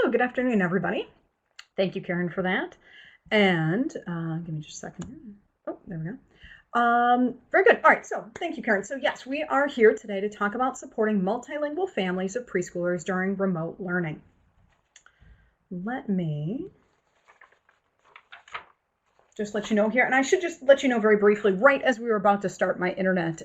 Hello, good afternoon, everybody. Thank you, Karen, for that. And give me just a second here. Oh, there we go. Very good. All right, so thank you, Karen. So yes, we are here today to talk about supporting multilingual families of preschoolers during remote learning. Let me just let you know here, and I should just let you know very briefly, right as we were about to start, my internet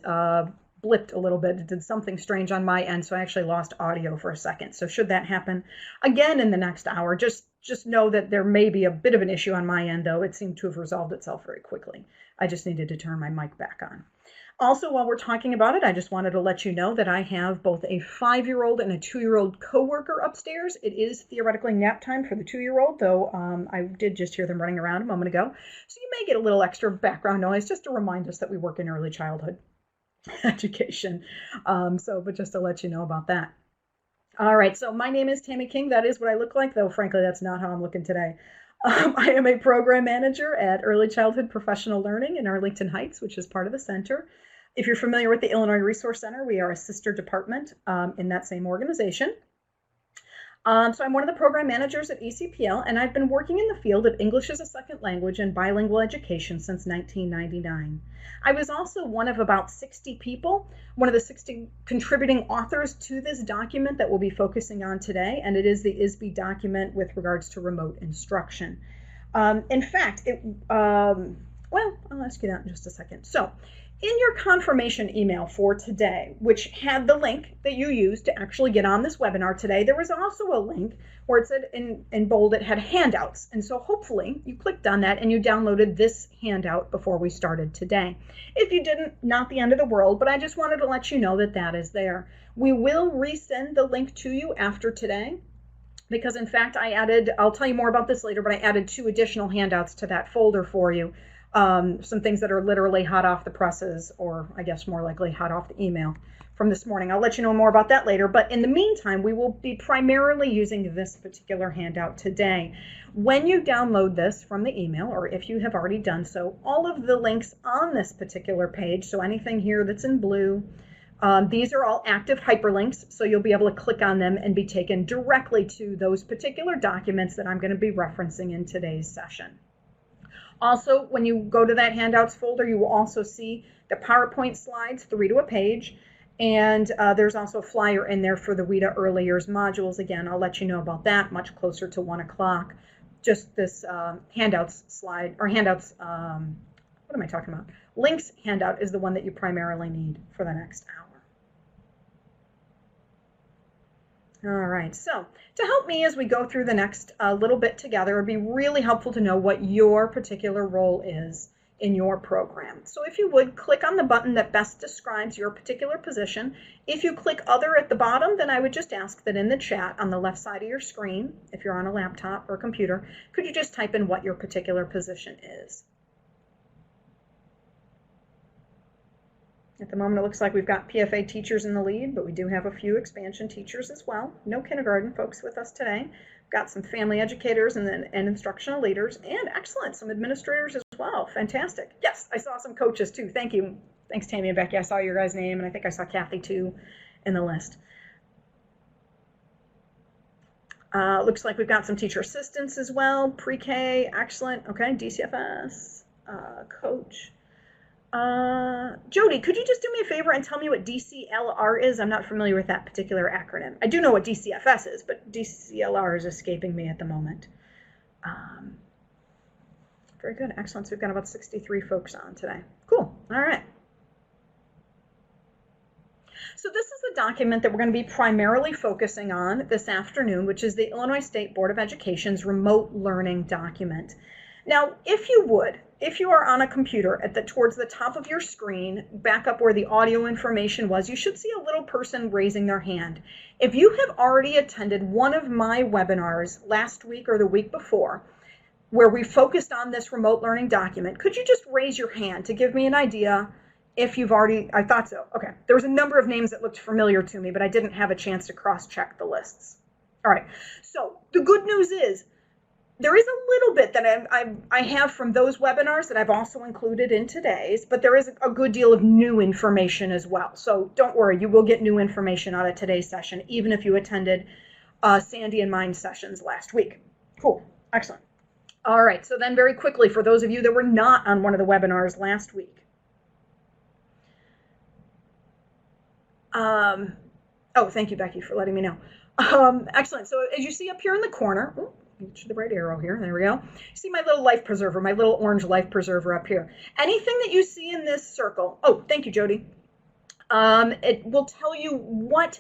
blipped a little bit. It did something strange on my end, so I actually lost audio for a second. So should that happen again in the next hour, just know that there may be a bit of an issue on my end, though it seemed to have resolved itself very quickly. I just needed to turn my mic back on. Also, while we're talking about it, I just wanted to let you know that I have both a 5-year-old and a 2-year-old coworker upstairs. It is theoretically nap time for the 2-year-old, though I did just hear them running around a moment ago. So you may get a little extra background noise just to remind us that we work in early childhood education. But just to let you know about that. All right, so my name is Tammy King. That is what I look like, though frankly, that's not how I'm looking today. I am a program manager at Early Childhood Professional Learning in Arlington Heights, which is part of the center. If you're familiar with the Illinois Resource Center, we are a sister department in that same organization. So I'm one of the program managers at ECPL, and I've been working in the field of English as a second language and bilingual education since 1999. I was also one of about 60 people, one of the 60 contributing authors to this document that we'll be focusing on today, and it is the ISBE document with regards to remote instruction. In fact, I'll ask you that in just a second. So, in your confirmation email for today, which had the link that you used to actually get on this webinar today, there was also a link where it said in bold it had handouts. And so hopefully you clicked on that and you downloaded this handout before we started today. If you didn't, not the end of the world, but I just wanted to let you know that that is there. We will resend the link to you after today because in fact I'll tell you more about this later, but I added 2 additional handouts to that folder for you. Some things that are literally hot off the presses, or I guess more likely hot off the email from this morning. I'll let you know more about that later, but in the meantime, we will be primarily using this particular handout today. When you download this from the email, or if you have already done so, all of the links on this particular page, so anything here that's in blue, these are all active hyperlinks, so you'll be able to click on them and be taken directly to those particular documents that I'm going to be referencing in today's session. Also, when you go to that handouts folder, you will also see the PowerPoint slides, 3 to a page, and there's also a flyer in there for the WIDA Early Years modules. Again, I'll let you know about that much closer to 1 o'clock. Just this handouts slide, or handouts, what am I talking about? Links handout is the one that you primarily need for the next hour. All right, so to help me as we go through the next little bit together, it would be really helpful to know what your particular role is in your program. So if you would, click on the button that best describes your particular position. If you click Other at the bottom, then I would just ask that in the chat on the left side of your screen, if you're on a laptop or computer, could you just type in what your particular position is? At the moment, it looks like we've got PFA teachers in the lead, but we do have a few expansion teachers as well. No kindergarten folks with us today. We've got some family educators and instructional leaders, and excellent, some administrators as well. Fantastic. Yes, I saw some coaches too. Thank you. Thanks, Tammy and Becky. I saw your guys' name, and I think I saw Kathy too in the list. Looks like we've got some teacher assistants as well. Pre-K, excellent. Okay, DCFS, coach. Jody, could you just do me a favor and tell me what DCLR is? I'm not familiar with that particular acronym. I do know what DCFS is, but DCLR is escaping me at the moment. Very good. Excellent. So we've got about 63 folks on today. Cool. All right. So this is the document that we're going to be primarily focusing on this afternoon, which is the Illinois State Board of Education's remote learning document. Now, if you are on a computer towards the top of your screen, back up where the audio information was, you should see a little person raising their hand. If you have already attended one of my webinars last week or the week before, where we focused on this remote learning document, could you just raise your hand to give me an idea if you've already, I thought so. Okay, there was a number of names that looked familiar to me, but I didn't have a chance to cross-check the lists. All right, so the good news is, there is a little bit that I have from those webinars that I've also included in today's, but there is a good deal of new information as well. So don't worry, you will get new information out of today's session, even if you attended Sandy and mine sessions last week. Cool. Excellent. All right. So then very quickly, for those of you that were not on one of the webinars last week. Oh, thank you, Becky, for letting me know. Excellent. So as you see up here in the corner, get the right arrow here. There we go. See my little life preserver, my little orange life preserver up here. Anything that you see in this circle, oh, thank you, Jody. It will tell you what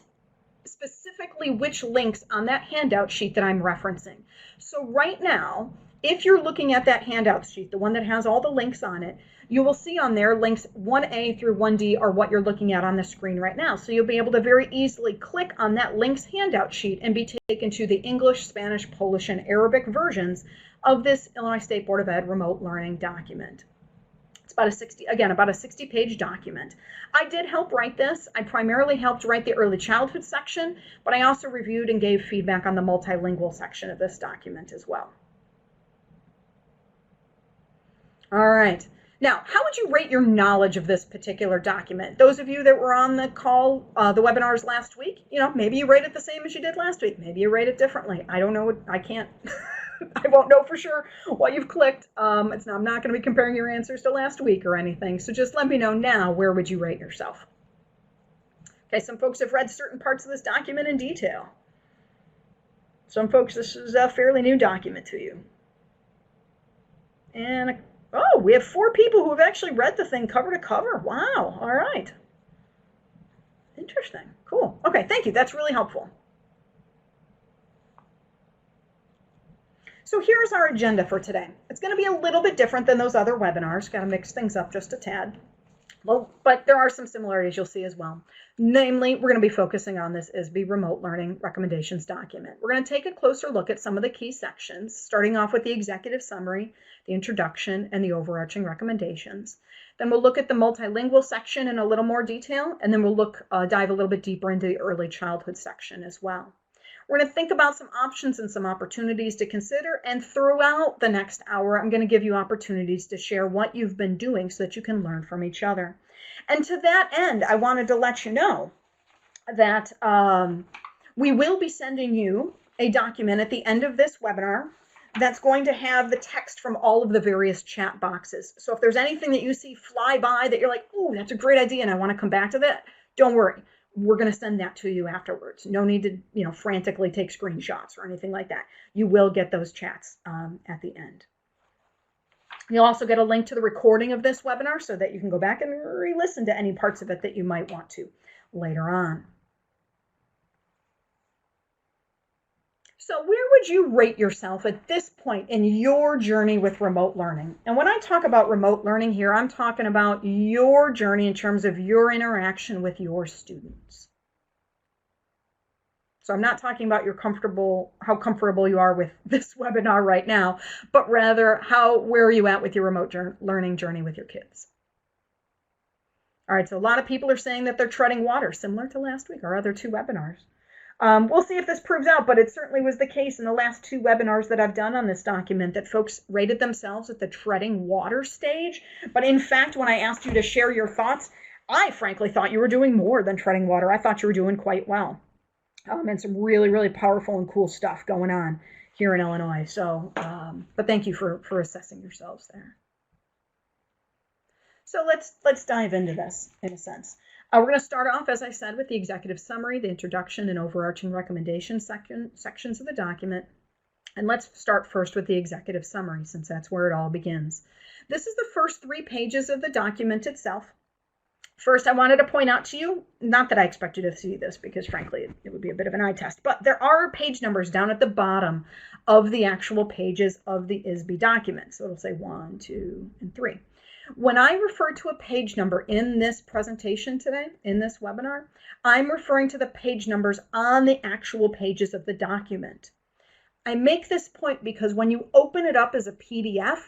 specifically which links on that handout sheet that I'm referencing. So right now, if you're looking at that handout sheet, the one that has all the links on it, you will see on there links 1A through 1D are what you're looking at on the screen right now. So you'll be able to very easily click on that links handout sheet and be taken to the English, Spanish, Polish, and Arabic versions of this Illinois State Board of Ed remote learning document. It's about about a 60-page document. I did help write this. I primarily helped write the early childhood section, but I also reviewed and gave feedback on the multilingual section of this document as well. All right. Now, how would you rate your knowledge of this particular document? Those of you that were on the call, the webinars last week, maybe you rate it the same as you did last week. Maybe you rate it differently. I don't know. I can't. I won't know for sure what you've clicked. I'm not going to be comparing your answers to last week or anything. So just let me know now, where would you rate yourself? Okay, some folks have read certain parts of this document in detail. Some folks, this is a fairly new document to you. And oh, we have 4 people who have actually read the thing cover to cover. Wow. All right. Interesting. Cool. Okay, thank you. That's really helpful. So here's our agenda for today. It's going to be a little bit different than those other webinars. Got to mix things up just a tad. Well, but there are some similarities you'll see as well. Namely, we're going to be focusing on this ISBE Remote Learning Recommendations document. We're going to take a closer look at some of the key sections, starting off with the executive summary, the introduction, and the overarching recommendations. Then we'll look at the multilingual section in a little more detail, and then we'll dive a little bit deeper into the early childhood section as well. We're going to think about some options and some opportunities to consider, and throughout the next hour, I'm going to give you opportunities to share what you've been doing so that you can learn from each other. And to that end, I wanted to let you know that we will be sending you a document at the end of this webinar that's going to have the text from all of the various chat boxes. So if there's anything that you see fly by that you're like, oh, that's a great idea and I want to come back to that, don't worry. We're going to send that to you afterwards. No need to, frantically take screenshots or anything like that. You will get those chats at the end. You'll also get a link to the recording of this webinar so that you can go back and re-listen to any parts of it that you might want to later on. So where would you rate yourself at this point in your journey with remote learning? And when I talk about remote learning here, I'm talking about your journey in terms of your interaction with your students. So I'm not talking about how comfortable you are with this webinar right now, but rather where are you at with your remote learning journey with your kids? All right, so a lot of people are saying that they're treading water, similar to last week, our other 2 webinars. We'll see if this proves out, but it certainly was the case in the last 2 webinars that I've done on this document that folks rated themselves at the treading water stage. But in fact, when I asked you to share your thoughts, I frankly thought you were doing more than treading water. I thought you were doing quite well. And some really, really powerful and cool stuff going on here in Illinois. So, but thank you for assessing yourselves there. So let's dive into this in a sense. We're going to start off, as I said, with the executive summary, the introduction, and overarching recommendations sections of the document. And let's start first with the executive summary, since that's where it all begins. This is the first 3 pages of the document itself. First, I wanted to point out to you, not that I expect you to see this, because frankly, it would be a bit of an eye test, but there are page numbers down at the bottom of the actual pages of the ISBE document. So it'll say 1, 2, and 3. When I refer to a page number in this presentation today, in this webinar, I'm referring to the page numbers on the actual pages of the document. I make this point because when you open it up as a PDF,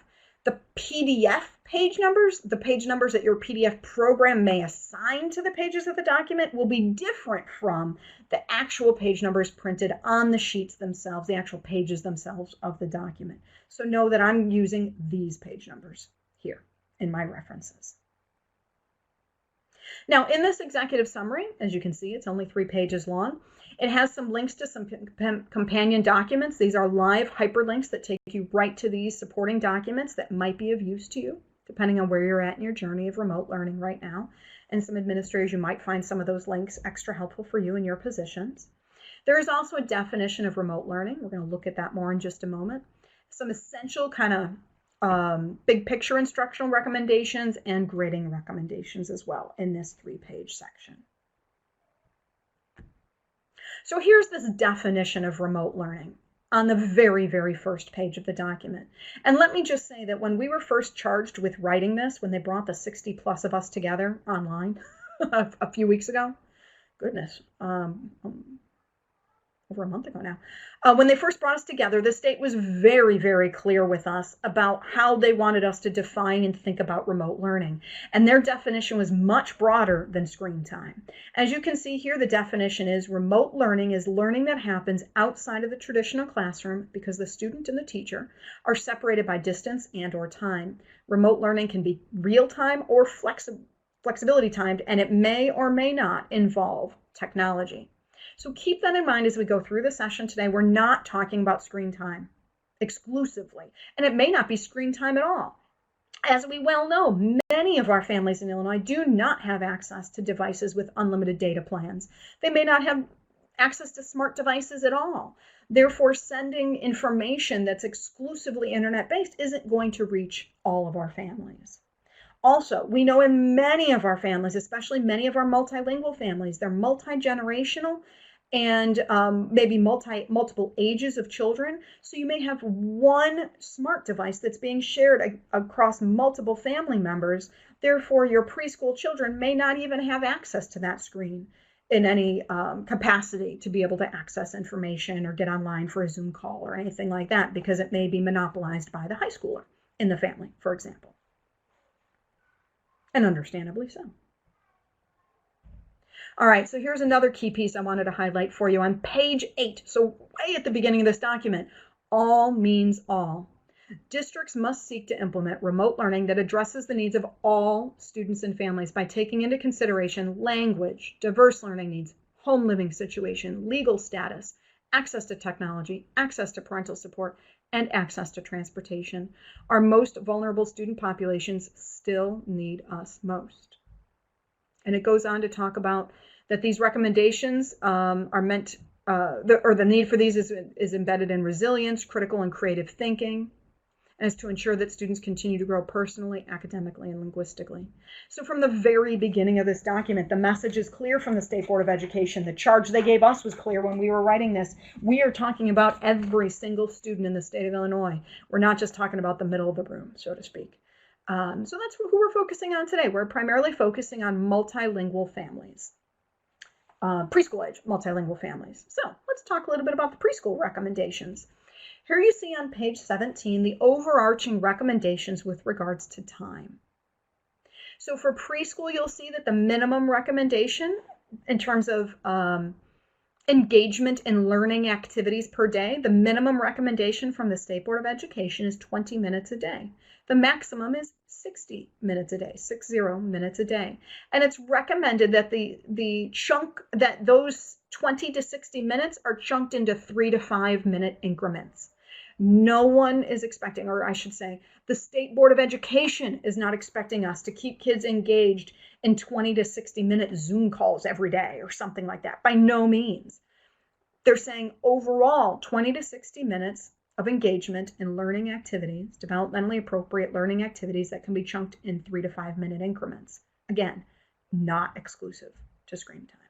the PDF page numbers, the page numbers that your PDF program may assign to the pages of the document, will be different from the actual page numbers printed on the sheets themselves, the actual pages themselves of the document. So know that I'm using these page numbers here in my references. Now, in this executive summary, as you can see, it's only 3 pages long. It has some links to some companion documents. These are live hyperlinks that take you right to these supporting documents that might be of use to you, depending on where you're at in your journey of remote learning right now. And some administrators, you might find some of those links extra helpful for you in your positions. There is also a definition of remote learning. We're going to look at that more in just a moment. Some essential kind of big picture instructional recommendations and grading recommendations as well in this 3-page section. So here's this definition of remote learning on the very, very first page of the document. And let me just say that when we were first charged with writing this, when they brought the 60 plus of us together online a few weeks ago, goodness, over a month ago now, when they first brought us together, the state was very, very clear with us about how they wanted us to define and think about remote learning. And their definition was much broader than screen time. As you can see here, the definition is remote learning is learning that happens outside of the traditional classroom because the student and the teacher are separated by distance and or time. Remote learning can be real-time or flexibility timed, and it may or may not involve technology. So keep that in mind as we go through the session today. We're not talking about screen time exclusively, and it may not be screen time at all. As we well know, many of our families in Illinois do not have access to devices with unlimited data plans. They may not have access to smart devices at all. Therefore, sending information that's exclusively internet-based isn't going to reach all of our families. Also, we know in many of our families, especially many of our multilingual families, they're multi-generational and maybe multiple ages of children. So you may have one smart device that's being shared across multiple family members. Therefore, your preschool children may not even have access to that screen in any capacity to be able to access information or get online for a Zoom call or anything like that, because it may be monopolized by the high schooler in the family, for example. And understandably so. All right, so here's another key piece I wanted to highlight for you on page 8. So way at the beginning of this document, all means all. Districts must seek to implement remote learning that addresses the needs of all students and families by taking into consideration language, diverse learning needs, home living situation, legal status, access to technology, access to parental support, and access to transportation. Our most vulnerable student populations still need us most. And it goes on to talk about that these recommendations are meant, the need for these is embedded in resilience, critical and creative thinking, and is to ensure that students continue to grow personally, academically, and linguistically. So from the very beginning of this document, the message is clear from the State Board of Education. The charge they gave us was clear when we were writing this. We are talking about every single student in the state of Illinois. We're not just talking about the middle of the room, so to speak. So that's who we're focusing on today. We're primarily focusing on multilingual families, preschool age multilingual families. So let's talk a little bit about the preschool recommendations. Here you see on page 17 the overarching recommendations with regards to time. So for preschool, you'll see that the minimum recommendation in terms of engagement in learning activities per day, the minimum recommendation from the State Board of Education is 20 minutes a day. The maximum is 60 minutes a day, 60 minutes a day. And it's recommended that those 20 to 60 minutes are chunked into 3 to 5 minute increments. No one is expecting, or I should say, the State Board of Education is not expecting us to keep kids engaged in 20 to 60 minute Zoom calls every day or something like that. By no means. They're saying overall 20 to 60 minutes of engagement in learning activities, developmentally appropriate learning activities that can be chunked in 3 to 5 minute increments. Again, not exclusive to screen time.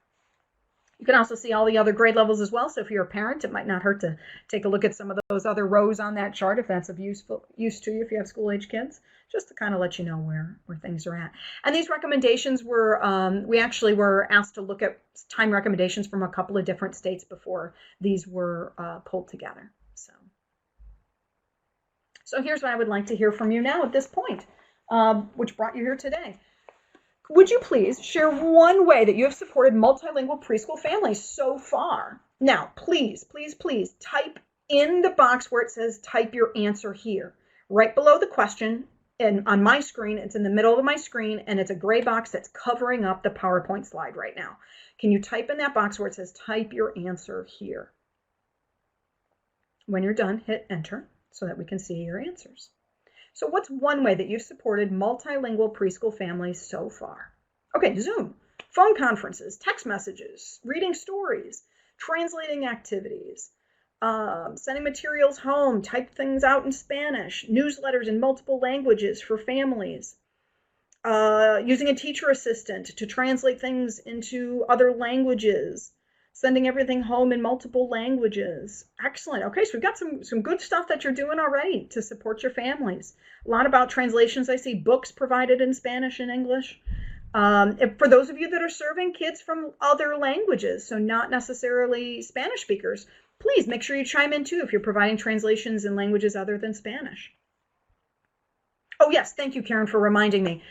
You can also see all the other grade levels as well. So if you're a parent, it might not hurt to take a look at some of those other rows on that chart if that's of use to you if you have school-age kids, just to kind of let you know where things are at. And these recommendations were, we actually were asked to look at time recommendations from a couple of different states before these were pulled together. So here's what I would like to hear from you now at this point, which brought you here today. Would you please share one way that you have supported multilingual preschool families so far? Now, please, please, please type in the box where it says type your answer here. Right below the question, And on my screen, it's in the middle of my screen, and it's a gray box that's covering up the PowerPoint slide right now. Can you type in that box where it says type your answer here? When you're done, hit enter so that we can see your answers. So what's one way that you've supported multilingual preschool families so far? Okay, Zoom, phone conferences, text messages, reading stories, translating activities, sending materials home, type things out in Spanish, newsletters in multiple languages for families, using a teacher assistant to translate things into other languages, sending everything home in multiple languages. Excellent. Okay, so we've got some good stuff that you're doing already to support your families. A lot about translations. I see books provided in Spanish and English. For those of you that are serving kids from other languages, so not necessarily Spanish speakers, please make sure you chime in too if you're providing translations in languages other than Spanish. Oh yes, thank you, Karen, for reminding me.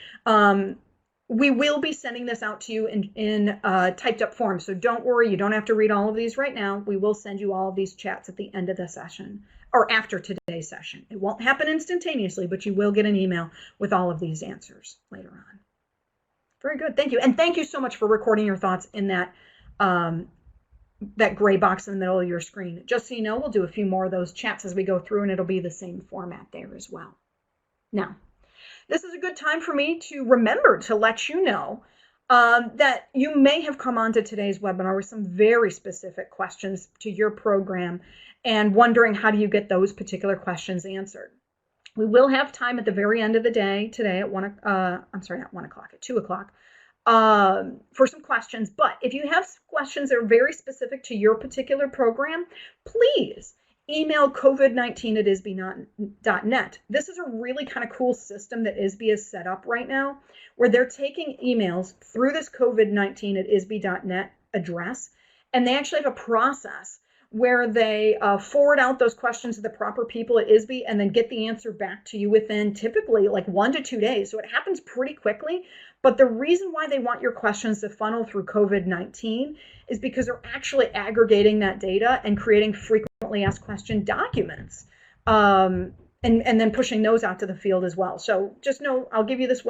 We will be sending this out to you in typed up form, so don't worry, you don't have to read all of these right now. We will send you all of these chats at the end of the session, or after today's session. It won't happen instantaneously, but you will get an email with all of these answers later on. Very good, thank you. And thank you so much for recording your thoughts in that that gray box in the middle of your screen. Just so you know, we'll do a few more of those chats as we go through, and it'll be the same format there as well. Now, this is a good time for me to remember to let you know that you may have come onto today's webinar with some very specific questions to your program and wondering how do you get those particular questions answered. We will have time at the very end of the day today at 2 o'clock for some questions. But if you have questions that are very specific to your particular program, please email covid19@isbe.net. This is a really kind of cool system that ISBE is set up right now, where they're taking emails through this covid19@isbe.net address, and they actually have a process where they forward out those questions to the proper people at ISBE and then get the answer back to you within typically like 1 to 2 days. So it happens pretty quickly. But the reason why they want your questions to funnel through COVID-19 is because they're actually aggregating that data and creating frequently asked question documents and then pushing those out to the field as well. So just know, I'll give you this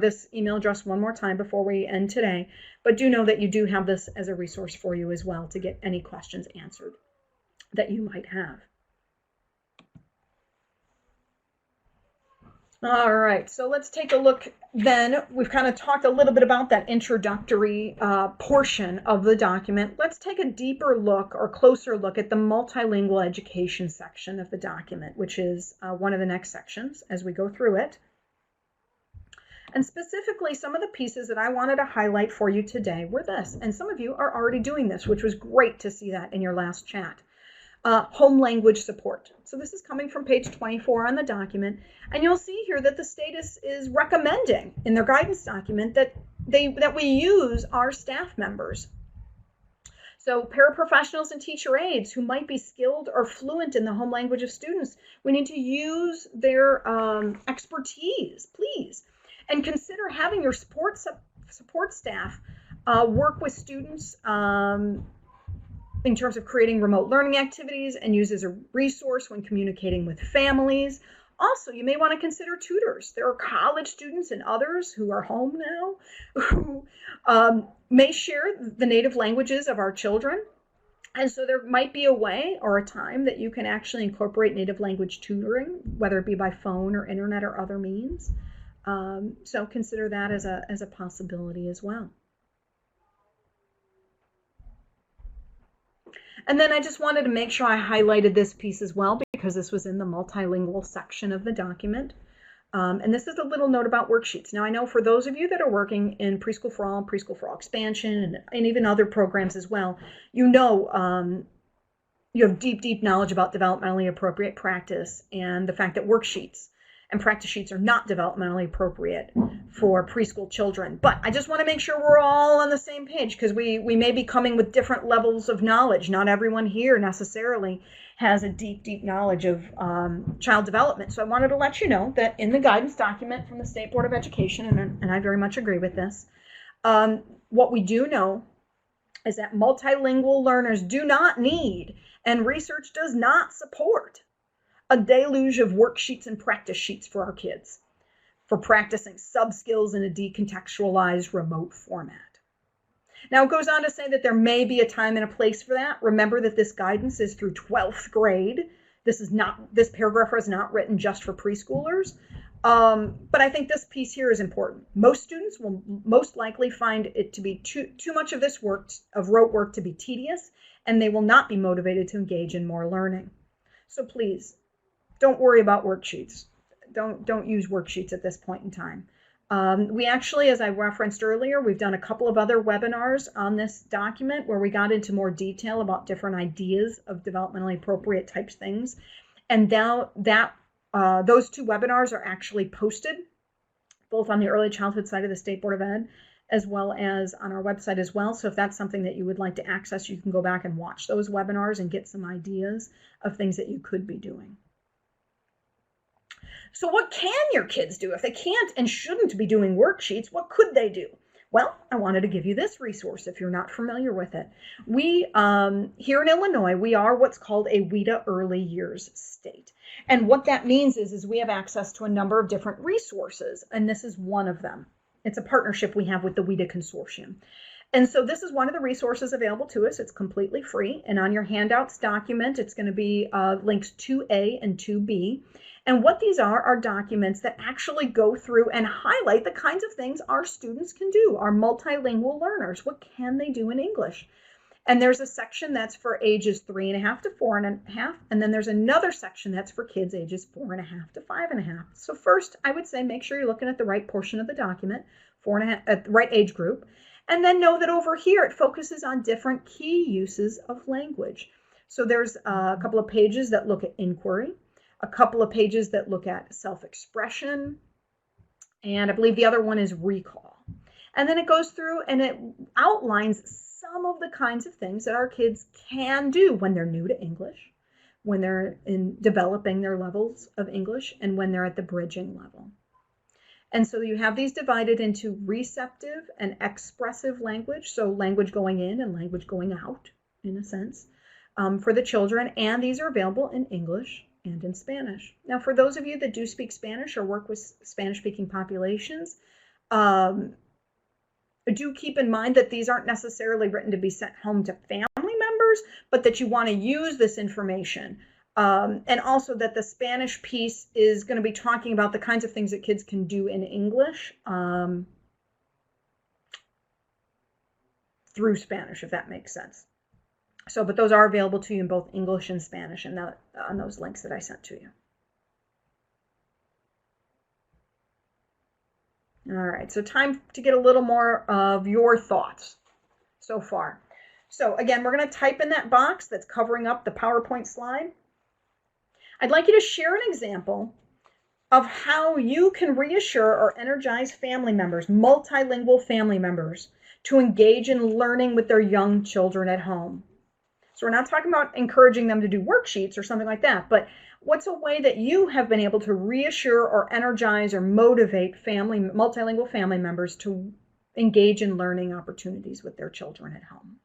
this email address one more time before we end today, but do know that you do have this as a resource for you as well to get any questions answered that you might have. All right, so let's take a look then. We've kind of talked a little bit about that introductory portion of the document. Let's take a deeper look or closer look at the multilingual education section of the document, which is one of the next sections as we go through it. And specifically, some of the pieces that I wanted to highlight for you today were this, and some of you are already doing this, which was great to see that in your last chat. Home language support. So this is coming from page 24 on the document, and you'll see here that the status is recommending in their guidance document that we use our staff members. So paraprofessionals and teacher aides who might be skilled or fluent in the home language of students, we need to use their expertise, please, and consider having your support staff work with students in terms of creating remote learning activities and use as a resource when communicating with families. Also, you may want to consider tutors. There are college students and others who are home now who may share the native languages of our children. And so there might be a way or a time that you can actually incorporate native language tutoring, whether it be by phone or internet or other means. So consider that as a possibility as well. And then I just wanted to make sure I highlighted this piece as well because this was in the multilingual section of the document. And this is a little note about worksheets. Now I know for those of you that are working in Preschool for All, Preschool for All Expansion, and even other programs as well, you know you have deep knowledge about developmentally appropriate practice and the fact that worksheets and practice sheets are not developmentally appropriate for preschool children. But I just want to make sure we're all on the same page because we may be coming with different levels of knowledge. Not everyone here necessarily has a deep knowledge of child development. So I wanted to let you know that in the guidance document from the State Board of Education, and I very much agree with this, what we do know is that multilingual learners do not need, and research does not support, a deluge of worksheets and practice sheets for our kids. for practicing sub-skills in a decontextualized remote format. Now, it goes on to say that there may be a time and a place for that. Remember that this guidance is through 12th grade. This paragraph is not written just for preschoolers. But I think this piece here is important. Most students will most likely find it to be too much of this rote work to be tedious, and they will not be motivated to engage in more learning. So please, don't worry about worksheets. Don't use worksheets at this point in time. We actually, as I referenced earlier, we've done a couple of other webinars on this document where we got into more detail about different ideas of developmentally appropriate types things. And now those 2 webinars are actually posted both on the early childhood side of the State Board of Ed as well as on our website as well. So if that's something that you would like to access, you can go back and watch those webinars and get some ideas of things that you could be doing. So what can your kids do? If they can't and shouldn't be doing worksheets, what could they do? Well, I wanted to give you this resource if you're not familiar with it. We, here in Illinois, we are what's called a WIDA early years state. And what that means is we have access to a number of different resources, and this is one of them. It's a partnership we have with the WIDA Consortium. And so this is one of the resources available to us. It's completely free. And on your handouts document, it's going to be links 2A and 2B. And what these are documents that actually go through and highlight the kinds of things our students can do, our multilingual learners. What can they do in English? And there's a section that's for ages 3.5 to 4.5. And then there's another section that's for kids ages 4.5 to 5.5. So first, I would say make sure you're looking at the right portion of the document, 4.5, at the right age group. And then know that over here, it focuses on different key uses of language. So there's a couple of pages that look at inquiry, a couple of pages that look at self-expression, and I believe the other one is recall. And then it goes through and it outlines some of the kinds of things that our kids can do when they're new to English, when they're in developing their levels of English, and when they're at the bridging level. And so you have these divided into receptive and expressive language, so language going in and language going out, in a sense, for the children, and these are available in English and in Spanish. Now, for those of you that do speak Spanish or work with Spanish-speaking populations, do keep in mind that these aren't necessarily written to be sent home to family members, but that you want to use this information. And also that the Spanish piece is going to be talking about the kinds of things that kids can do in English through Spanish, if that makes sense. So, but those are available to you in both English and Spanish and on those links that I sent to you. All right, so time to get a little more of your thoughts so far. So again, we're going to type in that box that's covering up the PowerPoint slide. I'd like you to share an example of how you can reassure or energize family members, multilingual family members, to engage in learning with their young children at home. So we're not talking about encouraging them to do worksheets or something like that, but what's a way that you have been able to reassure or energize or motivate multilingual family members to engage in learning opportunities with their children at home?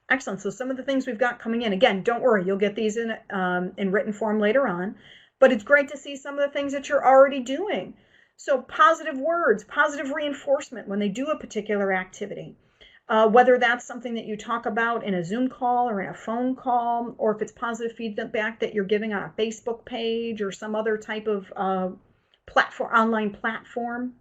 Excellent. So some of the things we've got coming in, again, don't worry, you'll get these in written form later on, but it's great to see some of the things that you're already doing. So positive words, positive reinforcement when they do a particular activity, whether that's something that you talk about in a Zoom call or in a phone call, or if it's positive feedback that you're giving on a Facebook page or some other type of online platform,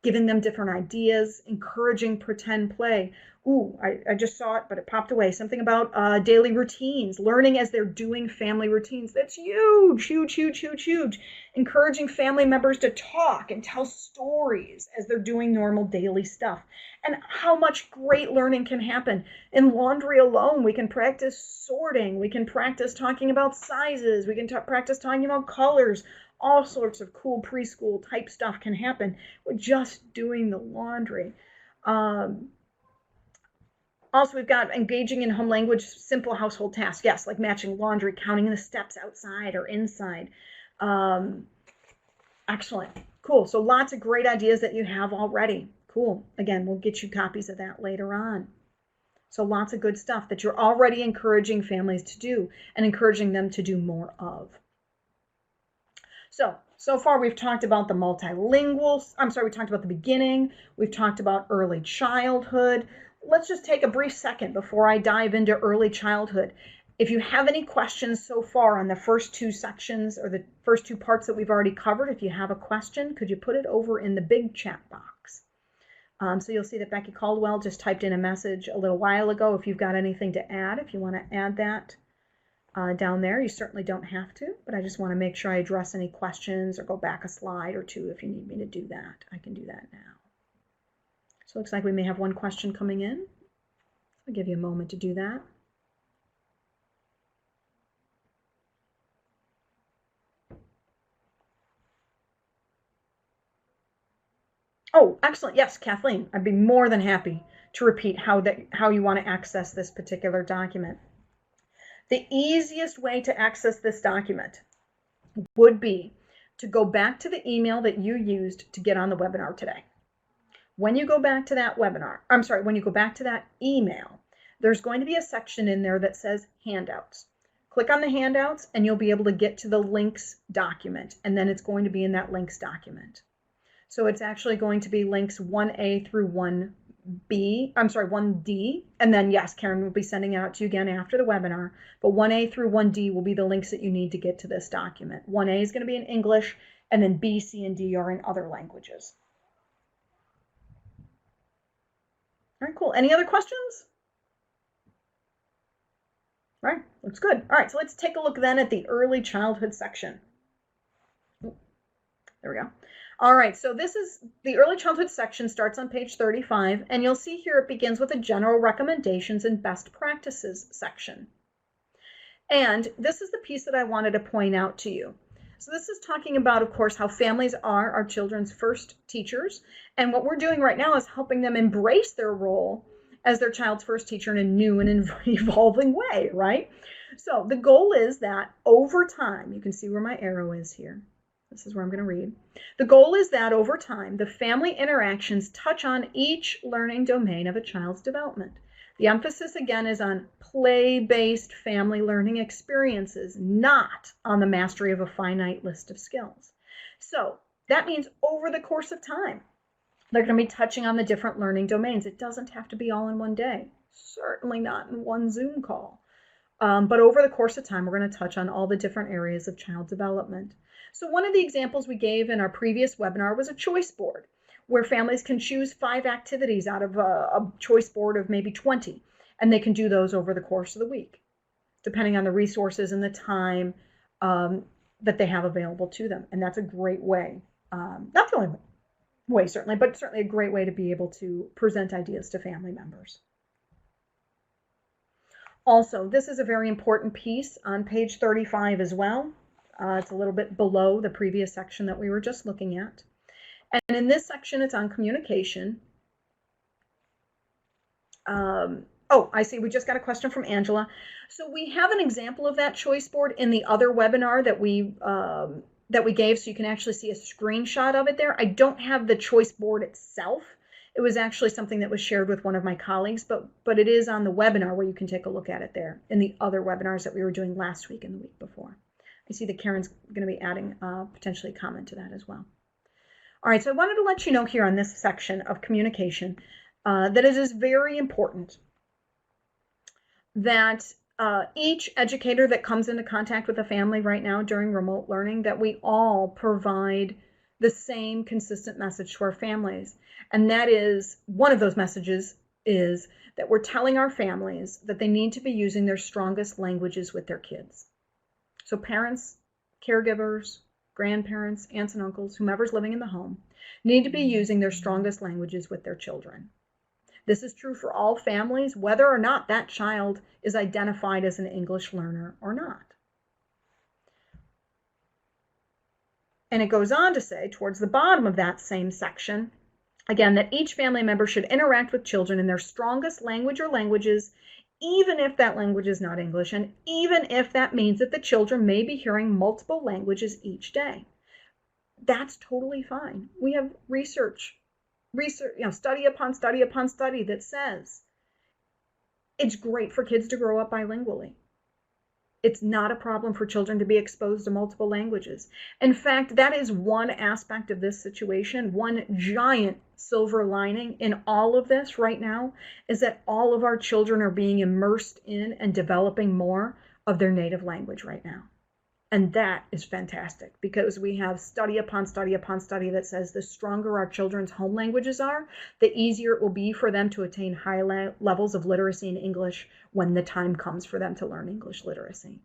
giving them different ideas, encouraging pretend play. Ooh, I just saw it, but it popped away. Something about daily routines, learning as they're doing family routines. That's huge, huge, huge, huge, huge. Encouraging family members to talk and tell stories as they're doing normal daily stuff. And how much great learning can happen. In laundry alone, we can practice sorting. We can practice talking about sizes. We can practice talking about colors. All sorts of cool preschool type stuff can happen with just doing the laundry. Also, we've got engaging in home language, simple household tasks. Yes, like matching laundry, counting the steps outside or inside. Excellent. Cool. So lots of great ideas that you have already. Cool. Again, we'll get you copies of that later on. So lots of good stuff that you're already encouraging families to do and encouraging them to do more of. So far we've talked about the we talked about the beginning, we've talked about early childhood. Let's just take a brief second before I dive into early childhood. If you have any questions so far on the first two sections or the first two parts that we've already covered, if you have a question, could you put it over in the big chat box? So you'll see that Becky Caldwell just typed in a message a little while ago. If you've got anything to add, if you want to add that down there, you certainly don't have to, but I just want to make sure I address any questions or go back a slide or two. If you need me to do that, I can do that now. So it looks like we may have one question coming in. I'll give you a moment to do that. Oh, excellent. Yes, Kathleen, I'd be more than happy to repeat how you want to access this particular document. The easiest way to access this document would be to go back to the email that you used to get on the webinar today. When you go back to that when you go back to that email, there's going to be a section in there that says handouts. Click on the handouts and you'll be able to get to the links document, and then it's going to be in that links document. So it's actually going to be links 1A through 1D, and then yes, Karen will be sending it out to you again after the webinar, but 1A through 1D will be the links that you need to get to this document. 1A is going to be in English, and then B, C, and D are in other languages. All right, cool. Any other questions? All right, looks good. All right, so let's take a look then at the early childhood section. There we go. All right, so this is the early childhood section, starts on page 35, and you'll see here it begins with a general recommendations and best practices section. And this is the piece that I wanted to point out to you. So this is talking about, of course, how families are our children's first teachers. And what we're doing right now is helping them embrace their role as their child's first teacher in a new and evolving way, right? So the goal is that over time, you can see where my arrow is here. This is where I'm going to read. The goal is that over time, the family interactions touch on each learning domain of a child's development. The emphasis again is on play-based family learning experiences, not on the mastery of a finite list of skills. So that means over the course of time, they're going to be touching on the different learning domains. It doesn't have to be all in one day, certainly not in one Zoom call. But over the course of time, we're going to touch on all the different areas of child development. So one of the examples we gave in our previous webinar was a choice board, where families can choose 5 activities out of a choice board of maybe 20, and they can do those over the course of the week, depending on the resources and the time that they have available to them. And that's a great way, not the only way certainly, but certainly a great way to be able to present ideas to family members. Also, this is a very important piece on page 35 as well. It's a little bit below the previous section that we were just looking at. And in this section, it's on communication. Oh, I see. We just got a question from Angela. So we have an example of that choice board in the other webinar that we gave, so you can actually see a screenshot of it there. I don't have the choice board itself. It was actually something that was shared with one of my colleagues, but it is on the webinar where you can take a look at it there in the other webinars that we were doing last week and the week before. I see that Karen's going to be adding potentially a comment to that as well. All right, so I wanted to let you know here on this section of communication that it is very important that each educator that comes into contact with a family right now during remote learning, that we all provide the same consistent message to our families. And that is, one of those messages is that we're telling our families that they need to be using their strongest languages with their kids. So parents, caregivers, grandparents, aunts and uncles, whomever's living in the home, need to be using their strongest languages with their children. This is true for all families, whether or not that child is identified as an English learner or not. And it goes on to say, towards the bottom of that same section, again, that each family member should interact with children in their strongest language or languages, even if that language is not English, and even if that means that the children may be hearing multiple languages each day. That's totally fine. We have research, study upon study upon study that says It's great for kids to grow up bilingually. It's not a problem for children to be exposed to multiple languages. In fact, that is one aspect of this situation, one giant silver lining in all of this right now, is that all of our children are being immersed in and developing more of their native language right now. And that is fantastic, because we have study upon study upon study that says the stronger our children's home languages are, the easier it will be for them to attain high levels of literacy in English when the time comes for them to learn English literacy.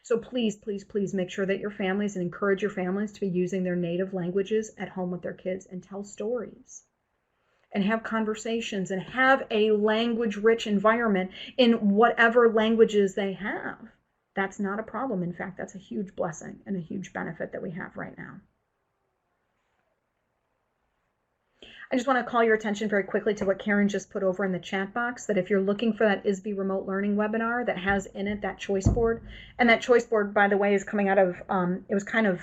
So please, please, please make sure that your families, and encourage your families to be using their native languages at home with their kids, and tell stories and have conversations and have a language-rich environment in whatever languages they have. That's not a problem. In fact, that's a huge blessing and a huge benefit that we have right now. I just want to call your attention very quickly to what Karen just put over in the chat box, that if you're looking for that ISBE Remote Learning webinar that has in it that choice board, and that choice board, by the way, is coming out of, it was kind of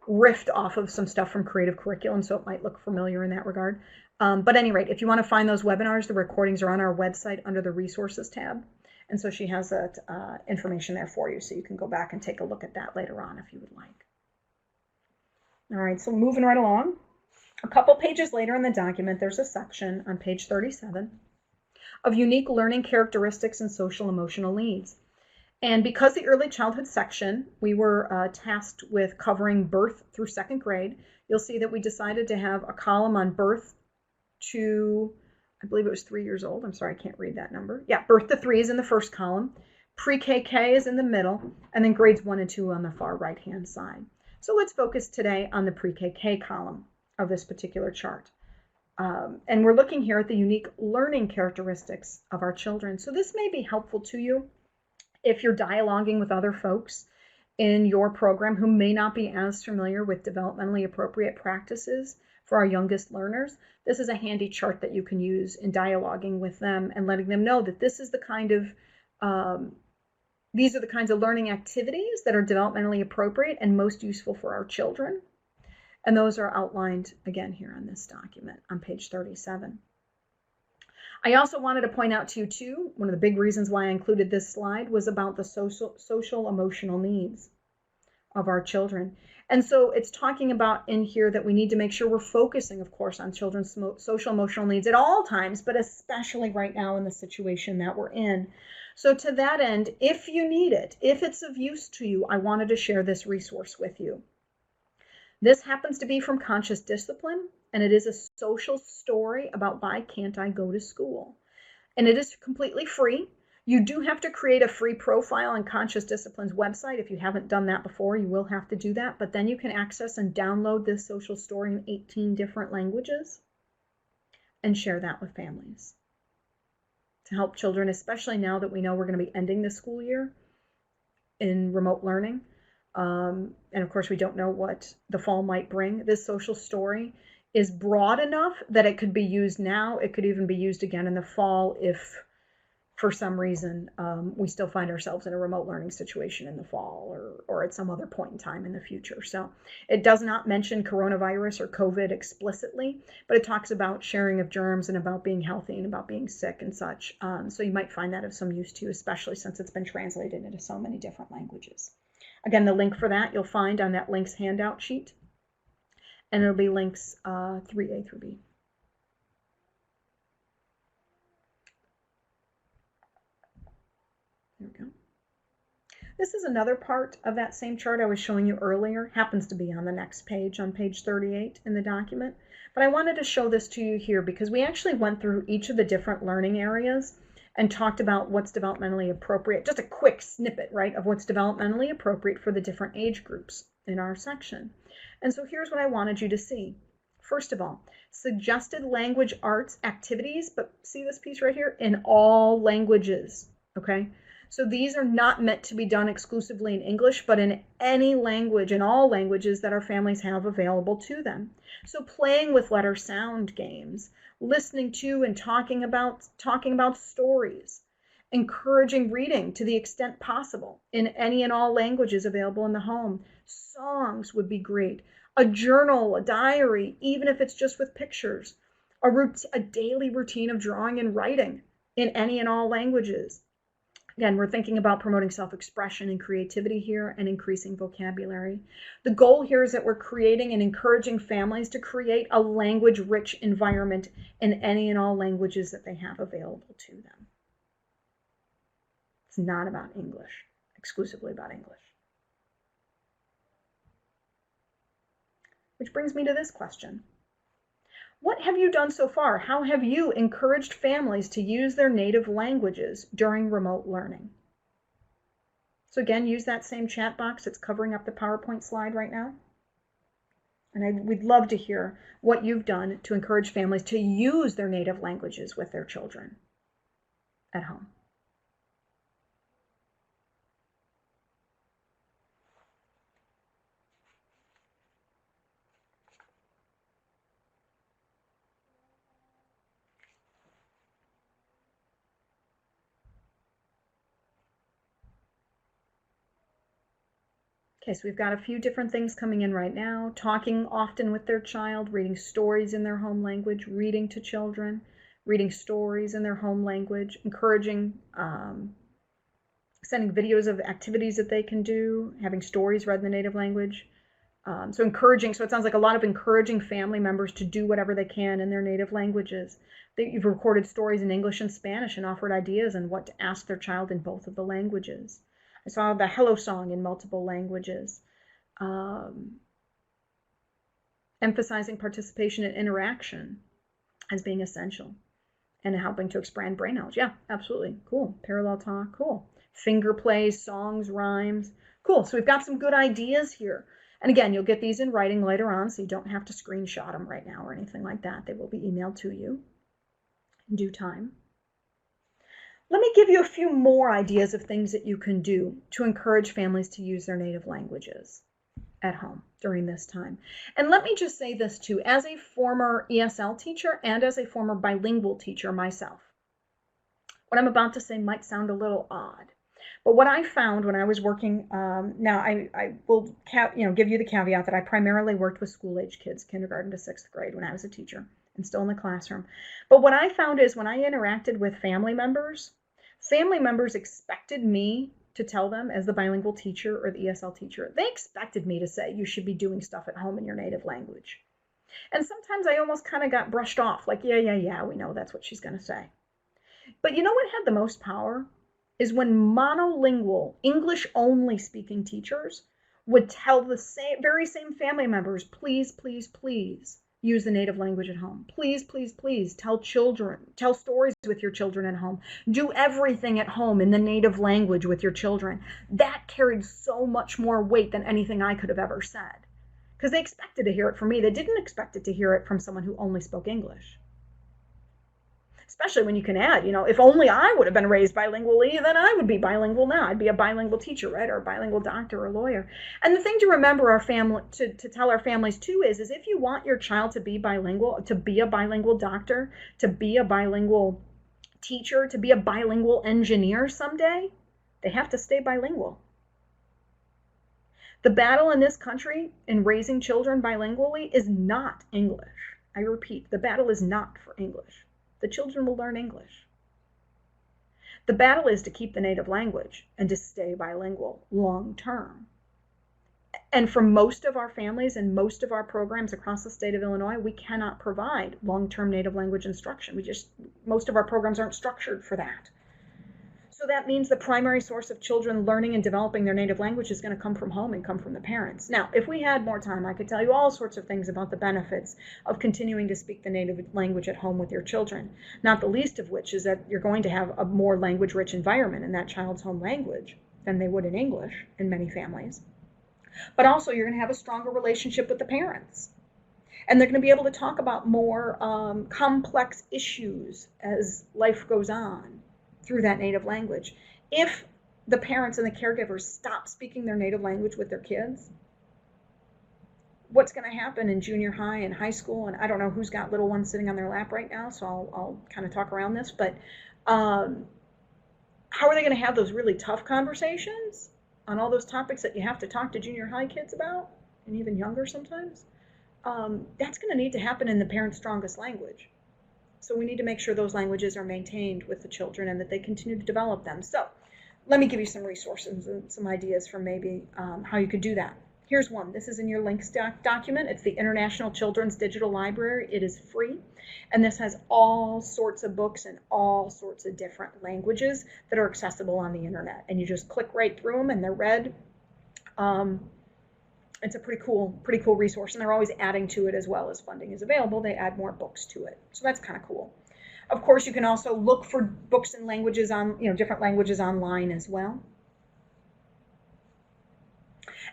riffed off of some stuff from Creative Curriculum, so it might look familiar in that regard. But at any rate, if you want to find those webinars, the recordings are on our website under the Resources tab. And so she has that information there for you, so you can go back and take a look at that later on if you would like. All right, so moving right along. A couple pages later in the document, there's a section on page 37 of unique learning characteristics and social emotional needs. And because the early childhood section, we were tasked with covering birth through 2nd grade, you'll see that we decided to have a column on birth to, I believe it was 3 years old. I'm sorry, I can't read that number. Yeah, birth to 3 is in the first column. Pre-KK is in the middle, and then grades 1 and 2 on the far right-hand side. So let's focus today on the pre-KK column of this particular chart. And we're looking here at the unique learning characteristics of our children. So this may be helpful to you if you're dialoguing with other folks in your program who may not be as familiar with developmentally appropriate practices for our youngest learners. This is a handy chart that you can use in dialoguing with them and letting them know that this is the kind of, these are the kinds of learning activities that are developmentally appropriate and most useful for our children. And those are outlined again here on this document on page 37. I also wanted to point out to you too, one of the big reasons why I included this slide was about the social emotional needs of our children. And so it's talking about in here that we need to make sure we're focusing, of course, on children's social emotional needs at all times, but especially right now in the situation that we're in. So to that end, if you need it, if it's of use to you, I wanted to share this resource with you. This happens to be from Conscious Discipline, and it is a social story about why can't I go to school. And it is completely free. You do have to create a free profile on Conscious Discipline's website. If you haven't done that before, you will have to do that. But then you can access and download this social story in 18 different languages and share that with families to help children, especially now that we know we're going to be ending the school year in remote learning. And of course, we don't know what the fall might bring. This social story is broad enough that it could be used now. It could even be used again in the fall if for some reason we still find ourselves in a remote learning situation in the fall or at some other point in time in the future. So it does not mention coronavirus or COVID explicitly, but it talks about sharing of germs and about being healthy and about being sick and such. So you might find that of some use to you, especially since it's been translated into so many different languages. Again, the link for that you'll find on that links handout sheet, and it'll be links 3A through B. There we go. This is another part of that same chart I was showing you earlier. Happens to be on the next page, on page 38 in the document. But I wanted to show this to you here because we actually went through each of the different learning areas and talked about what's developmentally appropriate. Just a quick snippet, right, of what's developmentally appropriate for the different age groups in our section. And so here's what I wanted you to see. First of all, suggested language arts activities, but see this piece right here? In all languages, okay? So these are not meant to be done exclusively in English, but in any language, in all languages that our families have available to them. So playing with letter sound games, listening to and talking about stories, encouraging reading to the extent possible in any and all languages available in the home. Songs would be great. A journal, a diary, even if it's just with pictures. A daily routine of drawing and writing in any and all languages. Again, we're thinking about promoting self-expression and creativity here and increasing vocabulary. The goal here is that we're creating and encouraging families to create a language-rich environment in any and all languages that they have available to them. It's not about English, exclusively about English. Which brings me to this question. What have you done so far? How have you encouraged families to use their native languages during remote learning? So again, use that same chat box that's covering up the PowerPoint slide right now. And we'd love to hear what you've done to encourage families to use their native languages with their children at home. Okay, so we've got a few different things coming in right now. Talking often with their child, reading stories in their home language, reading to children, reading stories in their home language, encouraging, sending videos of activities that they can do, having stories read in the native language. So encouraging, so it sounds like a lot of encouraging family members to do whatever they can in their native languages. You've recorded stories in English and Spanish and offered ideas on what to ask their child in both of the languages. I saw the hello song in multiple languages. Emphasizing participation and interaction as being essential and helping to expand brain knowledge. Yeah, absolutely. Cool. Parallel talk. Cool. Finger plays, songs, rhymes. Cool. So we've got some good ideas here. And again, you'll get these in writing later on, so you don't have to screenshot them right now or anything like that. They will be emailed to you in due time. Let me give you a few more ideas of things that you can do to encourage families to use their native languages at home during this time. And let me just say this too, as a former ESL teacher and as a former bilingual teacher myself, what I'm about to say might sound a little odd, but what I found when I was working, now I will give you the caveat that I primarily worked with school-age kids, kindergarten to 6th grade when I was a teacher and still in the classroom. But what I found is when I interacted with family members expected me to tell them, as the bilingual teacher or the ESL teacher, they expected me to say, you should be doing stuff at home in your native language. And sometimes I almost kind of got brushed off, like, yeah, we know that's what she's going to say. But you know what had the most power? Is when monolingual, English-only speaking teachers would tell the very same family members, please, please, please, use the native language at home. Please, please, please tell stories with your children at home. Do everything at home in the native language with your children. That carried so much more weight than anything I could have ever said. Because they expected to hear it from me. They didn't expect it to hear it from someone who only spoke English. Especially when you can add, if only I would have been raised bilingually, then I would be bilingual now. I'd be a bilingual teacher, right? Or a bilingual doctor or lawyer. And the thing to remember to tell our families too is if you want your child to be bilingual, to be a bilingual doctor, to be a bilingual teacher, to be a bilingual engineer someday, they have to stay bilingual. The battle in this country in raising children bilingually is not English. I repeat, the battle is not for English. The children will learn English. The battle is to keep the native language and to stay bilingual long term. And for most of our families and most of our programs across the state of Illinois, we cannot provide long-term native language instruction. Most of our programs aren't structured for that. So that means the primary source of children learning and developing their native language is going to come from home and come from the parents. Now, if we had more time, I could tell you all sorts of things about the benefits of continuing to speak the native language at home with your children, not the least of which is that you're going to have a more language-rich environment in that child's home language than they would in English in many families. But also, you're going to have a stronger relationship with the parents. And they're going to be able to talk about more complex issues as life goes on through that native language. If the parents and the caregivers stop speaking their native language with their kids, what's going to happen in junior high and high school? And I don't know who's got little ones sitting on their lap right now, so I'll kind of talk around this, but how are they going to have those really tough conversations on all those topics that you have to talk to junior high kids about, and even younger sometimes? That's going to need to happen in the parent's strongest language. So we need to make sure those languages are maintained with the children and that they continue to develop them. So let me give you some resources and some ideas for maybe how you could do that. Here's one. This is in your links document. It's the International Children's Digital Library. It is free. And this has all sorts of books in all sorts of different languages that are accessible on the internet. And you just click right through them and they're read. It's a pretty cool resource. And they're always adding to it as well as funding is available. They add more books to it. So that's kind of cool. Of course, you can also look for books and languages on, different languages online as well.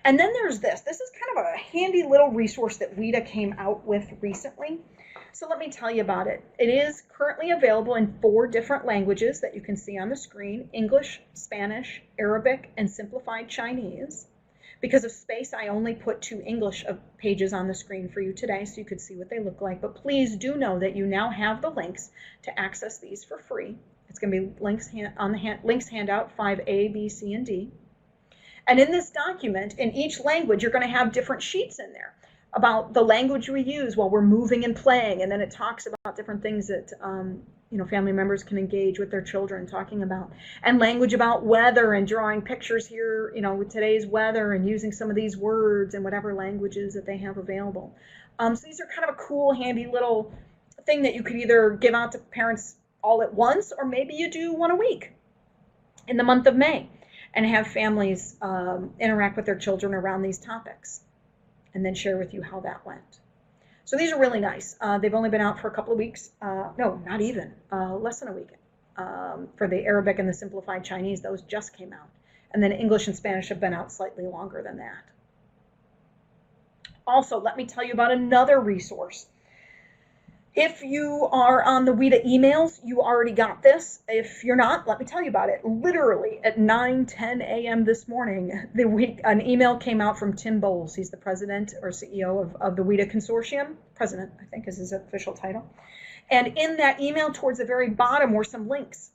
And then there's this. This is kind of a handy little resource that WIDA came out with recently. So let me tell you about it. It is currently available in 4 different languages that you can see on the screen: English, Spanish, Arabic, and Simplified Chinese. Because of space, I only put 2 English pages on the screen for you today so you could see what they look like. But please do know that you now have the links to access these for free. It's going to be links on the links handout 5A, B, C, and D. And in this document, in each language, you're going to have different sheets in there about the language we use while we're moving and playing. And then it talks about different things that family members can engage with their children talking about, and language about weather and drawing pictures here, with today's weather and using some of these words in whatever languages that they have available. So these are kind of a cool, handy little thing that you could either give out to parents all at once, or maybe you do one a week in the month of May and have families interact with their children around these topics and then share with you how that went. So these are really nice. They've only been out for a couple of weeks. No, not even. Less than a week. For the Arabic and the Simplified Chinese, those just came out. And then English and Spanish have been out slightly longer than that. Also, let me tell you about another resource. If you are on the WIDA emails, you already got this. If you're not, let me tell you about it. Literally at 9:10 a.m. this morning, an email came out from Tim Bowles. He's the president or CEO of the WIDA Consortium. President, I think, is his official title. And in that email, towards the very bottom, were some links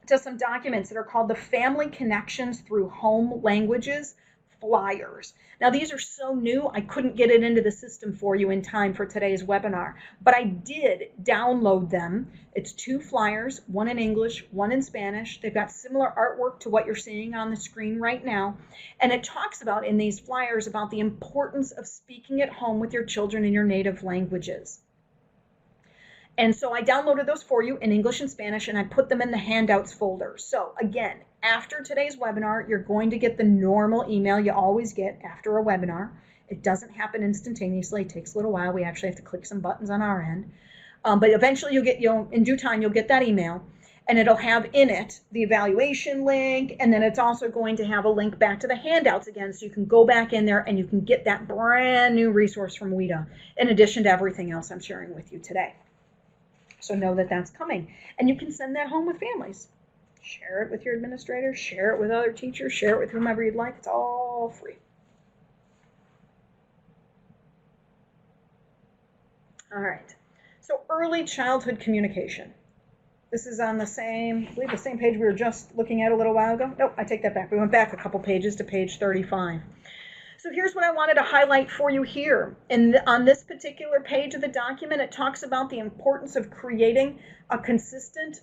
to some documents that are called the Family Connections Through Home Languages flyers. Now, these are so new, I couldn't get it into the system for you in time for today's webinar, but I did download them. It's 2 flyers, one in English, one in Spanish. They've got similar artwork to what you're seeing on the screen right now. And it talks about, in these flyers, about the importance of speaking at home with your children in your native languages. And so I downloaded those for you in English and Spanish, and I put them in the handouts folder. So again, after today's webinar, you're going to get the normal email you always get after a webinar. It doesn't happen instantaneously. It takes a little while. We actually have to click some buttons on our end. But eventually in due time, you'll get that email, and it'll have in it the evaluation link, and then it's also going to have a link back to the handouts again, so you can go back in there and you can get that brand new resource from WIDA, in addition to everything else I'm sharing with you today. So know that that's coming. And you can send that home with families. Share it with your administrator, share it with other teachers, share it with whomever you'd like. It's all free. All right. So early childhood communication. This is on the same page we were just looking at a little while ago. Nope, I take that back. We went back a couple pages to page 35. So here's what I wanted to highlight for you here. On this particular page of the document, it talks about the importance of creating a consistent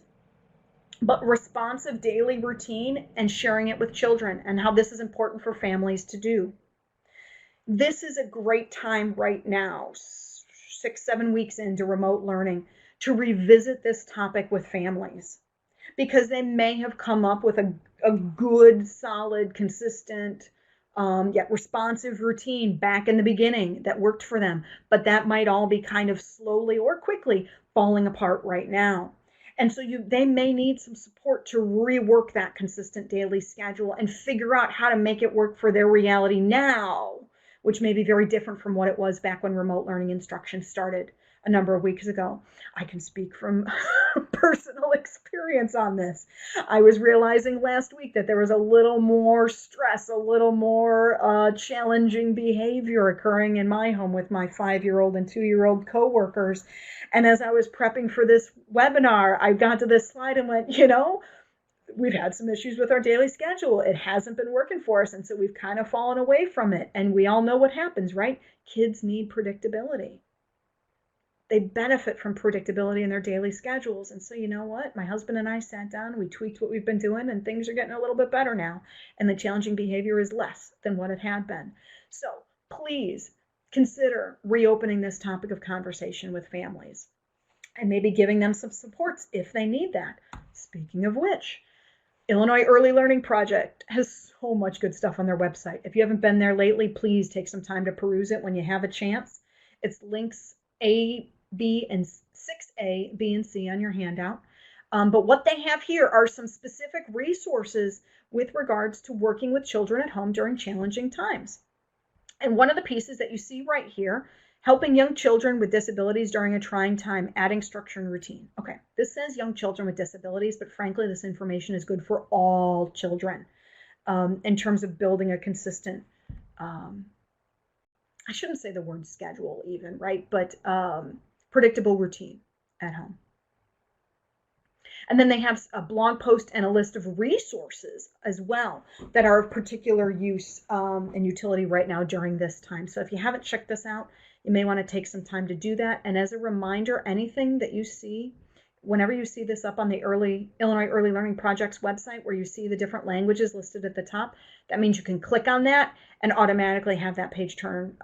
but responsive daily routine and sharing it with children, and how this is important for families to do. This is a great time right now, 6-7 weeks into remote learning, to revisit this topic with families, because they may have come up with a good, solid, consistent, yet responsive routine back in the beginning that worked for them, but that might all be kind of slowly or quickly falling apart right now. And so they may need some support to rework that consistent daily schedule and figure out how to make it work for their reality now, which may be very different from what it was back when remote learning instruction started a number of weeks ago. I can speak from personal experience on this. I was realizing last week that there was a little more stress, a little more challenging behavior occurring in my home with my 5-year-old and 2-year-old coworkers. And as I was prepping for this webinar, I got to this slide and went, we've had some issues with our daily schedule. It hasn't been working for us. And so we've kind of fallen away from it. And we all know what happens, right? Kids need predictability. They benefit from predictability in their daily schedules. And so, you know what? My husband and I sat down, we tweaked what we've been doing, and things are getting a little bit better now. And the challenging behavior is less than what it had been. So please consider reopening this topic of conversation with families and maybe giving them some supports if they need that. Speaking of which, Illinois Early Learning Project has so much good stuff on their website. If you haven't been there lately, please take some time to peruse it when you have a chance. It's links A, B, and 6A, B, and C on your handout. But what they have here are some specific resources with regards to working with children at home during challenging times. And one of the pieces that you see right here, helping young children with disabilities during a trying time, adding structure and routine. Okay, this says young children with disabilities, but frankly, this information is good for all children in terms of building a consistent, I shouldn't say the word schedule even, right? But predictable routine at home. And then they have a blog post and a list of resources as well that are of particular use and utility right now during this time. So if you haven't checked this out, you may want to take some time to do that. And as a reminder, anything that you see, whenever you see this up on the Illinois Early Learning Project's website where you see the different languages listed at the top, that means you can click on that and automatically have that page turn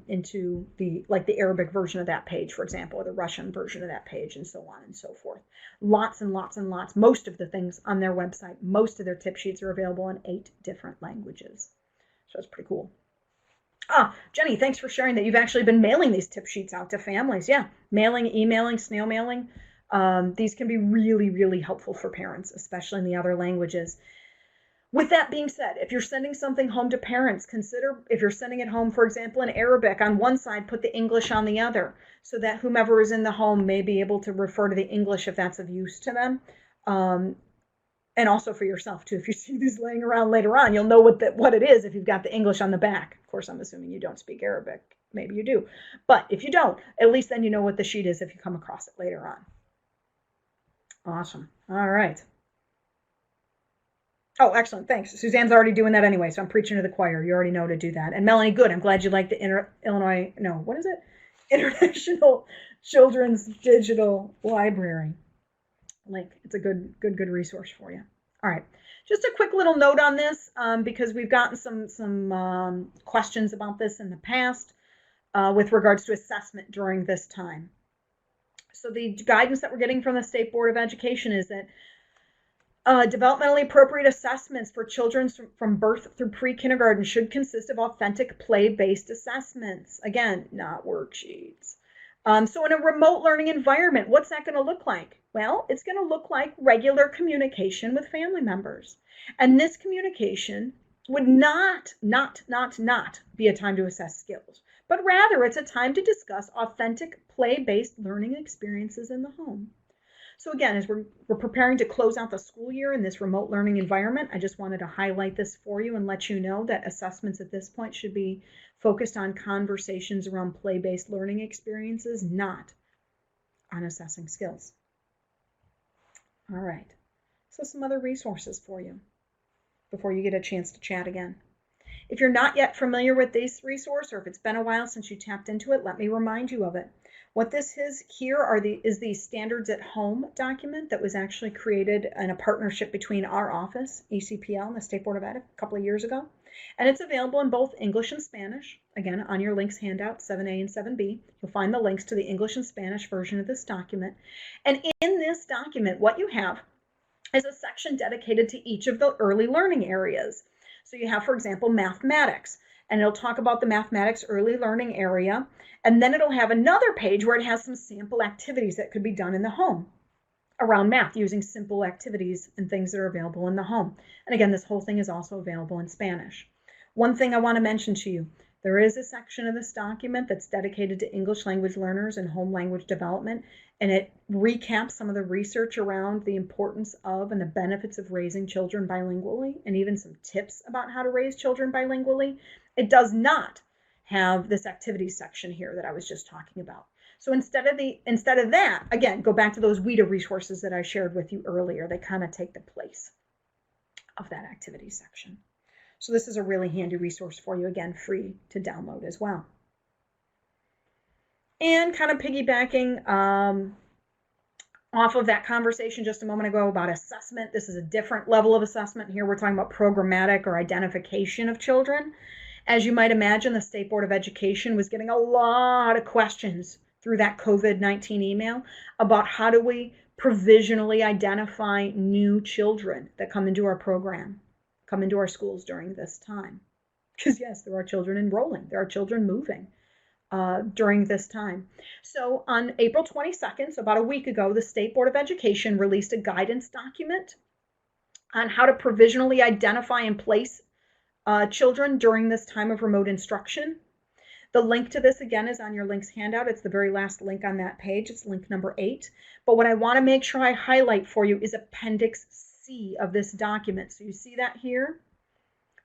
into the Arabic version of that page, for example, or the Russian version of that page, and so on and so forth. Lots and lots and lots. Most of the things on their website, most of their tip sheets are available in 8 different languages. So it's pretty cool. Jenny, thanks for sharing that you've actually been mailing these tip sheets out to families. Yeah, mailing, emailing, snail mailing. These can be really, really helpful for parents, especially in the other languages. With that being said, if you're sending something home to parents, consider if you're sending it home, for example, in Arabic, on one side, put the English on the other, so that whomever is in the home may be able to refer to the English if that's of use to them. And also for yourself, too. If you see these laying around later on, you'll know what it is if you've got the English on the back. Of course, I'm assuming you don't speak Arabic. Maybe you do. But if you don't, at least then you know what the sheet is if you come across it later on. Awesome. All right. Oh, excellent. Thanks. Suzanne's already doing that anyway, so I'm preaching to the choir. You already know to do that. And Melanie, good. I'm glad you like the International Children's Digital Library link. It's a good resource for you. All right. Just a quick little note on this because we've gotten some questions about this in the past with regards to assessment during this time. So the guidance that we're getting from the State Board of Education is that developmentally appropriate assessments for children from birth through pre-kindergarten should consist of authentic play-based assessments. Again, not worksheets. So in a remote learning environment, what's that going to look like? Well, it's going to look like regular communication with family members. And this communication would not be a time to assess skills, but rather it's a time to discuss authentic play-based learning experiences in the home. So again, as we're preparing to close out the school year in this remote learning environment, I just wanted to highlight this for you and let you know that assessments at this point should be focused on conversations around play-based learning experiences, not on assessing skills. All right, so some other resources for you before you get a chance to chat again. If you're not yet familiar with this resource, or if it's been a while since you tapped into it, let me remind you of it. What this is here is the Standards at Home document that was actually created in a partnership between our office, ECPL, and the State Board of Ed a couple of years ago. And it's available in both English and Spanish. Again, on your links handout, 7A and 7B, you'll find the links to the English and Spanish version of this document. And in this document, what you have is a section dedicated to each of the early learning areas. So you have, for example, mathematics, and it'll talk about the mathematics early learning area. And then it'll have another page where it has some sample activities that could be done in the home around math using simple activities and things that are available in the home. And again, this whole thing is also available in Spanish. One thing I want to mention to you, there is a section of this document that's dedicated to English language learners and home language development, and it recaps some of the research around the importance of and the benefits of raising children bilingually, and even some tips about how to raise children bilingually. It does not have this activities section here that I was just talking about. So instead of that, again, go back to those WIDA resources that I shared with you earlier. They kind of take the place of that activities section. So this is a really handy resource for you, again, free to download as well. And kind of piggybacking off of that conversation just a moment ago about assessment, this is a different level of assessment. Here we're talking about programmatic or identification of children. As you might imagine, the State Board of Education was getting a lot of questions through that COVID-19 email about how do we provisionally identify new children that come into our program, come into our schools during this time. Because yes, there are children enrolling, there are children moving during this time. So on April 22nd, so about a week ago, the State Board of Education released a guidance document on how to provisionally identify and place children during this time of remote instruction. The link to this, again, is on your links handout. It's the very last link on that page. It's link number 8. But what I want to make sure I highlight for you is Appendix C of this document. So you see that here?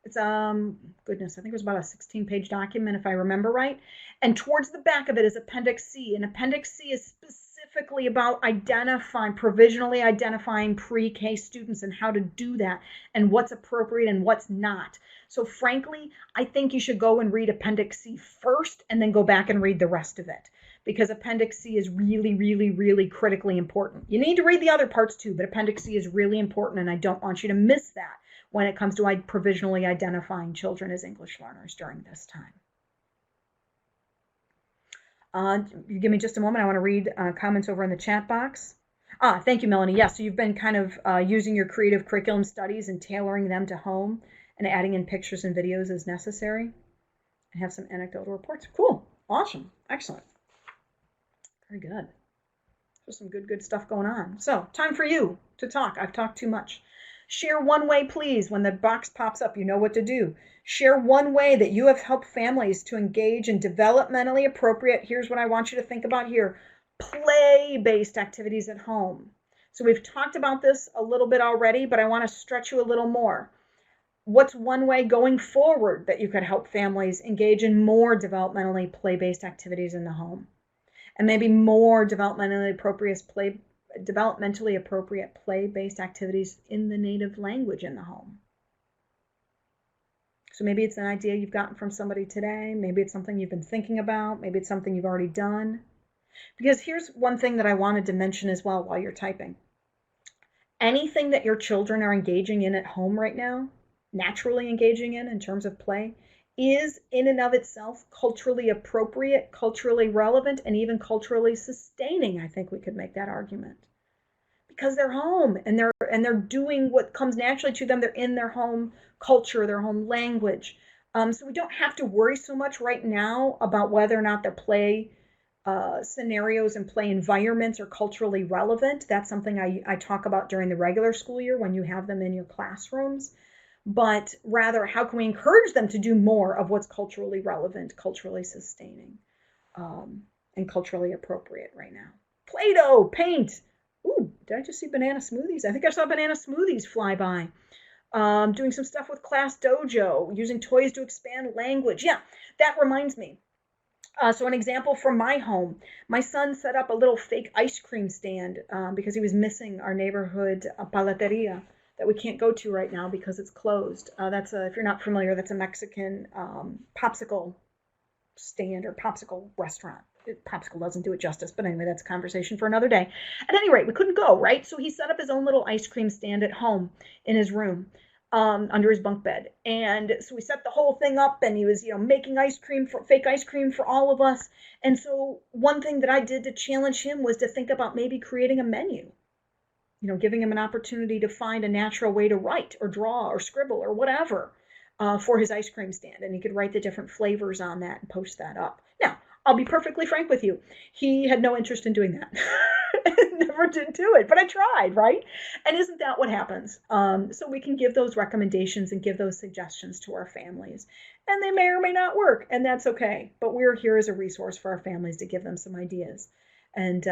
It's, goodness, I think it was about a 16-page document, if I remember right. And towards the back of it is Appendix C. And Appendix C is specifically about provisionally identifying pre-K students and how to do that and what's appropriate and what's not. So frankly, I think you should go and read Appendix C first and then go back and read the rest of it, because Appendix C is really, really, really critically important. You need to read the other parts too, but Appendix C is really important, and I don't want you to miss that when it comes to provisionally identifying children as English learners during this time. You give me just a moment. I want to read comments over in the chat box. Thank you, Melanie. Yes, so you've been kind of using your creative curriculum studies and tailoring them to home and adding in pictures and videos as necessary. I have some anecdotal reports. Cool. Awesome. Excellent. Very good. There's some good stuff going on. So, time for you to talk. I've talked too much. Share one way, please. When the box pops up, you know what to do. Share one way that you have helped families to engage in developmentally appropriate, here's what I want you to think about here, play-based activities at home. So we've talked about this a little bit already, but I want to stretch you a little more. What's one way going forward that you could help families engage in more developmentally play-based activities in the home? And maybe more developmentally appropriate play-based activities in the native language in the home. So maybe it's an idea you've gotten from somebody today. Maybe it's something you've been thinking about. Maybe it's something you've already done. Because here's one thing that I wanted to mention as well while you're typing. Anything that your children are engaging in at home right now, naturally engaging in terms of play, is in and of itself culturally appropriate, culturally relevant, and even culturally sustaining. I think we could make that argument. Because they're home and they're doing what comes naturally to them. They're in their home culture, their home language. So we don't have to worry so much right now about whether or not their play scenarios and play environments are culturally relevant. That's something I talk about during the regular school year when you have them in your classrooms. But rather, how can we encourage them to do more of what's culturally relevant, culturally sustaining, and culturally appropriate right now? Play-Doh, paint. Ooh, did I just see banana smoothies? I think I saw banana smoothies fly by. Doing some stuff with Class Dojo, using toys to expand language. Yeah, that reminds me. So an example from my home, my son set up a little fake ice cream stand because he was missing our neighborhood paleteria that we can't go to right now because it's closed. If you're not familiar, that's a Mexican popsicle stand or popsicle restaurant. Popsicle doesn't do it justice, but anyway, that's a conversation for another day. At any rate, we couldn't go, right? So he set up his own little ice cream stand at home in his room under his bunk bed. And so we set the whole thing up, and he was, making fake ice cream for all of us. And so one thing that I did to challenge him was to think about maybe creating a menu, giving him an opportunity to find a natural way to write or draw or scribble or whatever for his ice cream stand. And he could write the different flavors on that and post that up. Now, I'll be perfectly frank with you. He had no interest in doing that. Never did do it, but I tried, right? And isn't that what happens? So we can give those recommendations and give those suggestions to our families. And they may or may not work, and that's okay. But we're here as a resource for our families to give them some ideas and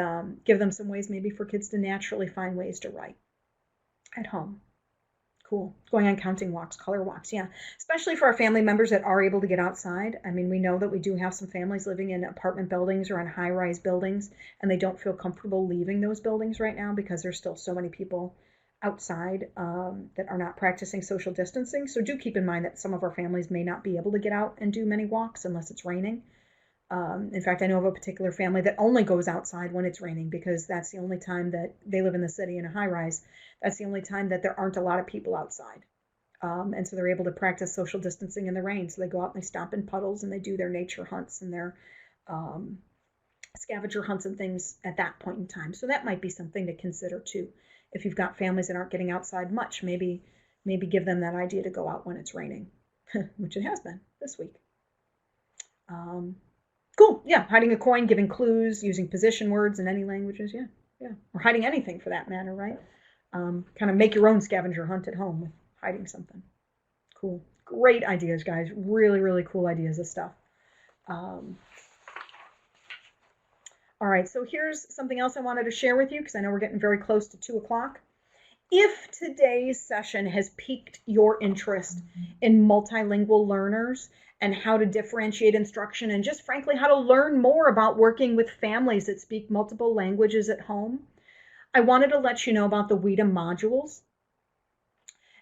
give them some ways maybe for kids to naturally find ways to write at home. Cool. Going on counting walks, color walks, yeah. Especially for our family members that are able to get outside. I mean, we know that we do have some families living in apartment buildings or in high-rise buildings, and they don't feel comfortable leaving those buildings right now because there's still so many people outside that are not practicing social distancing. So do keep in mind that some of our families may not be able to get out and do many walks unless it's raining. In fact, I know of a particular family that only goes outside when it's raining because that's the only time that they live in the city in a high rise. That's the only time that there aren't a lot of people outside. And so they're able to practice social distancing in the rain. So they go out and they stomp in puddles and they do their nature hunts and their scavenger hunts and things at that point in time. So that might be something to consider too. If you've got families that aren't getting outside much, maybe give them that idea to go out when it's raining, which it has been this week. Cool. Yeah. Hiding a coin, giving clues, using position words in any languages. Yeah. Yeah. Or hiding anything for that matter, right? Kind of make your own scavenger hunt at home with hiding something. Cool. Great ideas, guys. Really, really cool ideas of stuff. All right. So here's something else I wanted to share with you because I know we're getting very close to 2 o'clock. If today's session has piqued your interest in multilingual learners and how to differentiate instruction and just frankly how to learn more about working with families that speak multiple languages at home, I wanted to let you know about the WIDA modules.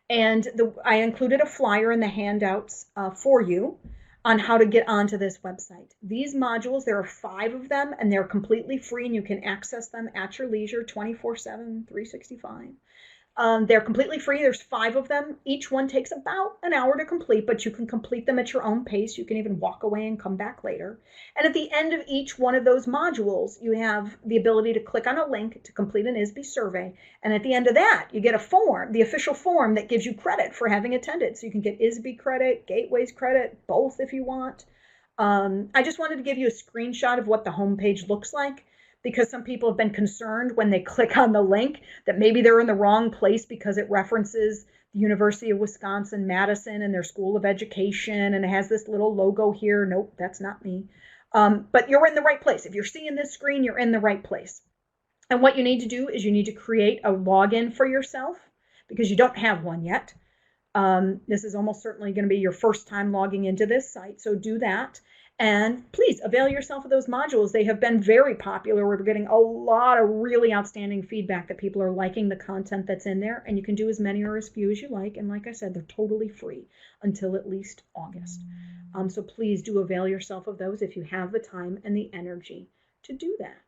And I included a flyer in the handouts for you on how to get onto this website. These modules, there are 5 of them, and they're completely free, and you can access them at your leisure 24/7, 365. They're completely free. There's 5 of them. Each one takes about an hour to complete, but you can complete them at your own pace. You can even walk away and come back later. And at the end of each one of those modules, you have the ability to click on a link to complete an ISBE survey. And at the end of that, you get a form, the official form that gives you credit for having attended. So you can get ISBE credit, Gateways credit, both if you want. I just wanted to give you a screenshot of what the homepage looks like, because some people have been concerned when they click on the link that maybe they're in the wrong place because it references the University of Wisconsin-Madison and their School of Education, and it has this little logo here. Nope, that's not me. But you're in the right place. If you're seeing this screen, you're in the right place. And what you need to do is you need to create a login for yourself because you don't have one yet. This is almost certainly going to be your first time logging into this site, so do that. And please avail yourself of those modules. They have been very popular. We're getting a lot of really outstanding feedback that people are liking the content that's in there. And you can do as many or as few as you like. And like I said, they're totally free until at least August. So please do avail yourself of those if you have the time and the energy to do that.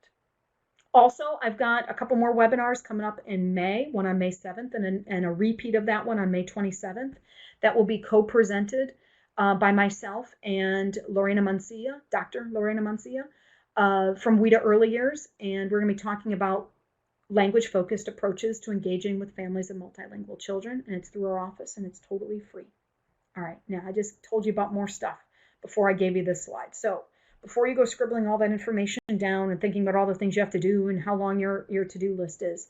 Also, I've got a couple more webinars coming up in May, one on May 7th and a repeat of that one on May 27th. That will be co-presented by myself and Lorena Mancia, Dr. Lorena Mancia from WIDA Early Years. And we're going to be talking about language-focused approaches to engaging with families of multilingual children. And it's through our office, and it's totally free. All right, now I just told you about more stuff before I gave you this slide. So before you go scribbling all that information down and thinking about all the things you have to do and how long your to-do list is,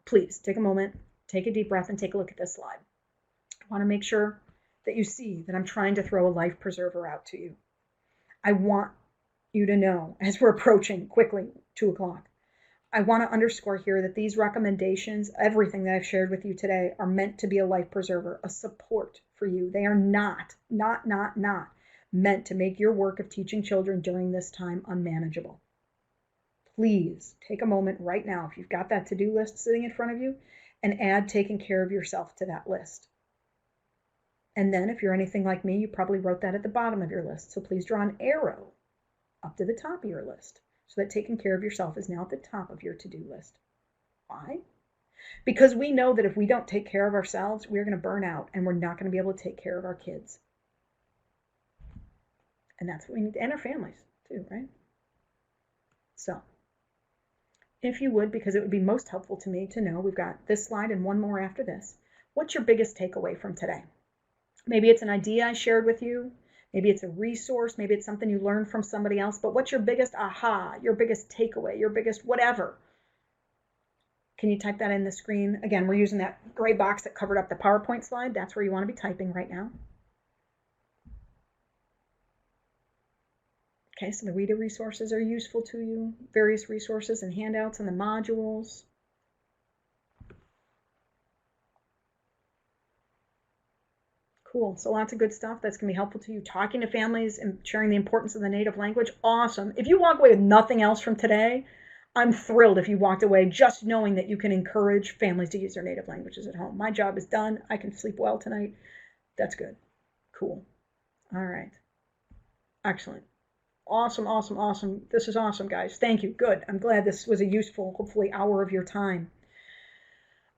please take a moment, take a deep breath, and take a look at this slide. I want to make sure that you see that I'm trying to throw a life preserver out to you. I want you to know, as we're approaching quickly 2 o'clock, I want to underscore here that these recommendations, everything that I've shared with you today, are meant to be a life preserver, a support for you. They are not meant to make your work of teaching children during this time unmanageable. Please take a moment right now, if you've got that to-do list sitting in front of you, and add taking care of yourself to that list. And then if you're anything like me, you probably wrote that at the bottom of your list. So please draw an arrow up to the top of your list so that taking care of yourself is now at the top of your to-do list. Why? Because we know that if we don't take care of ourselves, we're going to burn out and we're not going to be able to take care of our kids. And that's what we need, and our families too, right? So if you would, because it would be most helpful to me to know, we've got this slide and one more after this. What's your biggest takeaway from today? Maybe it's an idea I shared with you. Maybe it's a resource. Maybe it's something you learned from somebody else. But what's your biggest aha, your biggest takeaway, your biggest whatever? Can you type that in the screen? Again, we're using that gray box that covered up the PowerPoint slide. That's where you want to be typing right now. Okay, so the WIDA resources are useful to you. Various resources and handouts and the modules. Cool. So lots of good stuff that's going to be helpful to you. Talking to families and sharing the importance of the native language. Awesome. If you walk away with nothing else from today, I'm thrilled if you walked away just knowing that you can encourage families to use their native languages at home. My job is done. I can sleep well tonight. That's good. Cool. All right. Excellent. Awesome, awesome, awesome. This is awesome, guys. Thank you. Good. I'm glad this was a useful, hopefully, hour of your time.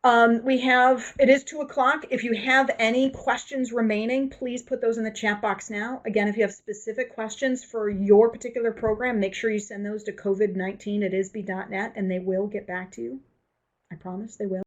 It is 2:00. If you have any questions remaining, please put those in the chat box now. Again, if you have specific questions for your particular program, make sure you send those to covid19@isbe.net and they will get back to you. I promise they will.